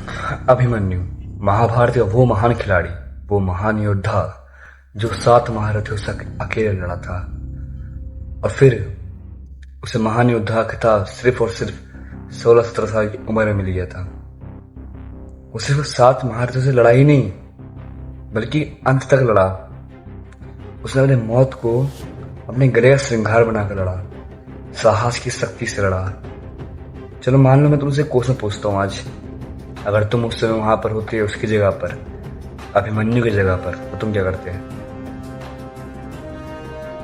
अभिमन्यु महाभारत का वो महान खिलाड़ी, वो महान योद्धा जो 7 महारथियों से अकेले लड़ा था। और फिर उसे महान योद्धा का खिताब सिर्फ और सिर्फ 16-17 साल की उम्र में मिल गया था। वो सिर्फ 7 महारथियों से लड़ा ही नहीं, बल्कि अंत तक लड़ा। उसने अपने मौत को अपने गले का श्रृंगार बनाकर लड़ा, साहस की शक्ति से लड़ा। चलो मान लो मैं तुमसे क्वेश्चन पूछता हूँ आज, अगर तुम उस समय वहां पर होते, उसकी जगह पर, अभिमन्यु की जगह पर, तो तुम क्या करते हैं?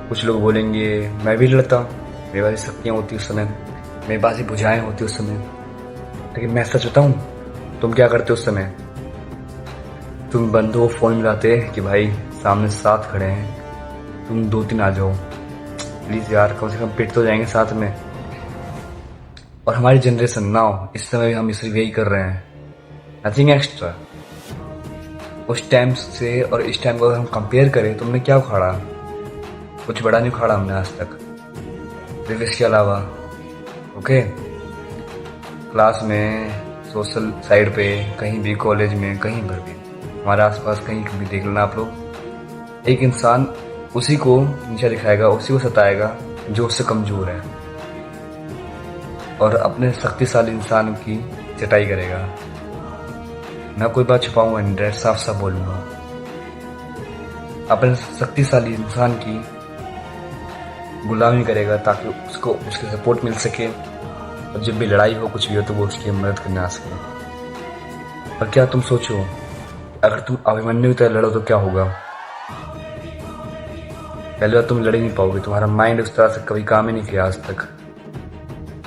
कुछ लोग बोलेंगे मैं भी लड़ता, मेरे पास शक्तियां होती उस समय, मेरे पास ही भुजाएं होती उस समय। लेकिन मैं सच बताऊं, तुम क्या करते उस समय? तुम बंधुओं को फोन मिलाते कि भाई सामने 7 खड़े हैं, तुम 2-3 आ जाओ प्लीज यार, कम से कम पिट तो जाएंगे साथ में। और हमारी जनरेशन नाउ इस समय भी हम सिर्फ यही कर रहे हैं, नथिंग एक्स्ट्रा। उस टाइम से और इस टाइम को अगर हम कंपेयर करें, तुमने क्या उखाड़ा? कुछ बड़ा नहीं उखाड़ा हमने आज तक, सिर्फ इसके अलावा। ओके, क्लास में, सोशल साइड पे, कहीं भी, कॉलेज में, कहीं पर भी, हमारे आसपास कहीं भी देख लेना आप लोग, एक इंसान उसी को नीचा दिखाएगा, उसी को सताएगा जो उससे कमजोर है, और अपने शक्तिशाली इंसान की चटाई करेगा। मैं कोई बात छुपाऊंगा नहीं, डायरेक्ट साफ साफ बोलूंगा। अपने शक्तिशाली इंसान की गुलामी करेगा ताकि उसको उसके सपोर्ट मिल सके, और जब भी लड़ाई हो, कुछ भी हो, तो वो उसकी मदद करने आ सके। और क्या तुम सोचो, अगर तुम अभिमन्यु की तरह लड़ो तो क्या होगा? पहले बार तुम लड़ ही नहीं पाओगे, तुम्हारा माइंड उस तरह से कभी काम ही नहीं किया आज तक।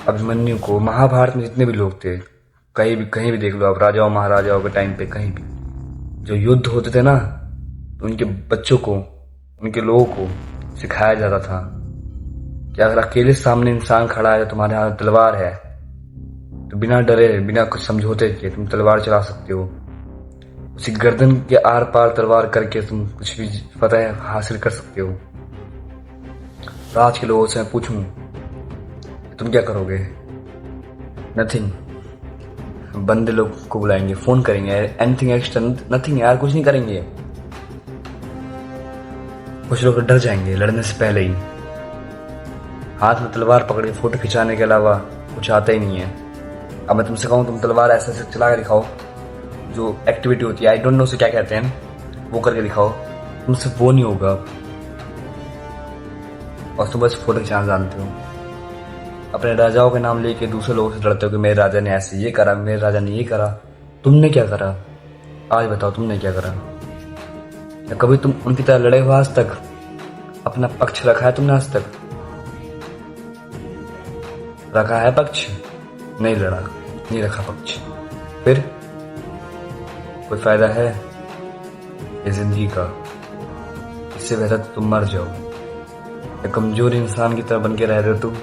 अभिमन्यु को महाभारत में जितने भी लोग थे, कहीं भी देख लो आप, राजाओं महाराजाओं के टाइम पे कहीं भी जो युद्ध होते थे ना, तो उनके बच्चों को, उनके लोगों को सिखाया जाता था कि अगर अकेले सामने इंसान खड़ा है, तुम्हारे हाथ में तलवार है, तो बिना डरे, बिना कुछ समझौते के तुम तलवार चला सकते हो। उसी गर्दन के आर पार तलवार करके तुम कुछ भी फतह हासिल कर सकते हो। तो आज के लोगों से मैं पूछूं, तुम क्या करोगे? नथिंग। बंदे लोग को बुलाएंगे, फोन करेंगे, एनीथिंग एक्स्ट्रा, नथिंग यार, कुछ नहीं करेंगे। कुछ लोग डर जाएंगे लड़ने से पहले ही, हाथ में तलवार पकड़ के फोटो खिंचाने के अलावा कुछ आता ही नहीं है। अब मैं तुमसे कहूँ तुम तलवार ऐसे ऐसे चला के दिखाओ, जो एक्टिविटी होती है, आई डोंट नो उसे क्या कहते हैं, वो करके दिखाओ, तुमसे वो नहीं होगा। और तुम बस फोटो खिंचाना जानते हो, अपने राजाओं के नाम लेके दूसरे लोगों से लड़ते हो कि मेरे राजा ने ऐसे ये करा, मेरे राजा ने ये करा। तुमने क्या करा? आज बताओ, तुमने क्या करा? या कभी तुम उनकी तरह लड़े हो आज तक? अपना पक्ष रखा है तुमने आज तक? रखा है पक्ष? नहीं लड़ा, नहीं रखा पक्ष। फिर कोई फायदा है ये जिंदगी का? इससे बेहतर तुम मर जाओ। एक कमजोर इंसान की तरह बन के रह रहे हो तुम,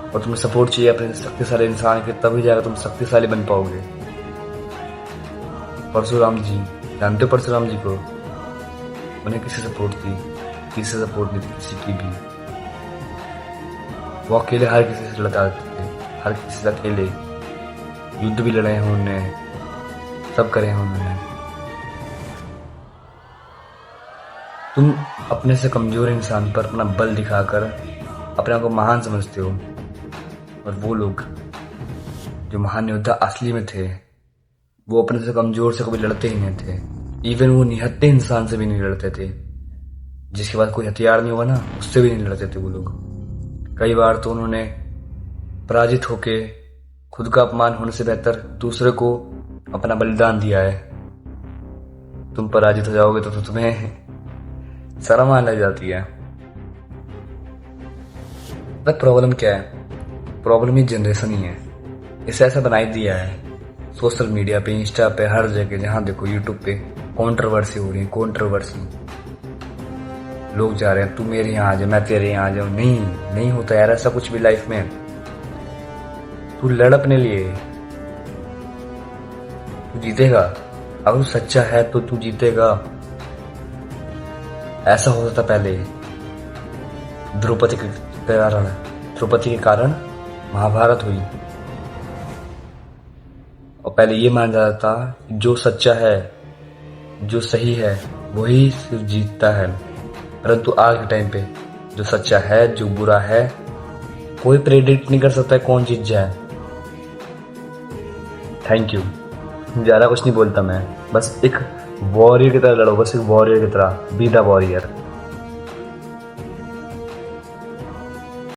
और तुम्हें सपोर्ट चाहिए अपने शक्तिशाली इंसान के, तभी जाकर तुम शक्तिशाली बन पाओगे। परशुराम जी, जानते हो परशुराम जी को? उन्हें किसी सपोर्ट थी? किसी से सपोर्ट नहीं थी किसी की भी। वो अकेले हर किसी से लड़ते थे, हर किसी से अकेले। युद्ध भी लड़े हैं उन्होंने, सब करे हैं उन्होंने। तुम अपने से कमजोर इंसान पर अपना बल दिखाकर अपने आप को महान समझते हो, और वो लोग जो महान योद्धा असली में थे, वो अपने से कमजोर से कभी लड़ते ही नहीं थे। इवन वो निहत्थे इंसान से भी नहीं लड़ते थे, जिसके पास कोई हथियार नहीं होगा ना, उससे भी नहीं लड़ते थे वो लोग। कई बार तो उन्होंने पराजित होके खुद का अपमान होने से बेहतर दूसरे को अपना बलिदान दिया है। तुम पराजित हो जाओगे तो तुम्हें शर्म आने लग जाती है। प्रॉब्लम क्या है? प्रॉब्लम ही जनरेशन ही है। इसे ऐसा बनाई दिया है सोशल मीडिया पे, इंस्टा पे, हर जगह जहां देखो, यूट्यूब पे कंट्रोवर्सी हो रही है, कंट्रोवर्सी। लोग जा रहे हैं, तू मेरे यहाँ आ जा, मैं तेरे यहाँ आ जाऊं। नहीं, नहीं होता यार ऐसा कुछ भी लाइफ में। तू लड़ अपने लिए, तू जीतेगा। अगर तू सच्चा है तो तू जीतेगा। ऐसा होता था पहले। द्रौपदी के कारण महाभारत हुई, और पहले ये माना जाता था कि जो सच्चा है, जो सही है, वही सिर्फ जीतता है। परंतु आज के टाइम पे जो सच्चा है, जो बुरा है, कोई प्रेडिक्ट नहीं कर सकता है कौन जीत जाए। Thank you. ज़्यादा कुछ नहीं बोलता मैं, बस एक वॉरियर की तरह लड़ो, बस एक वॉरियर की तरह। Be the warrior.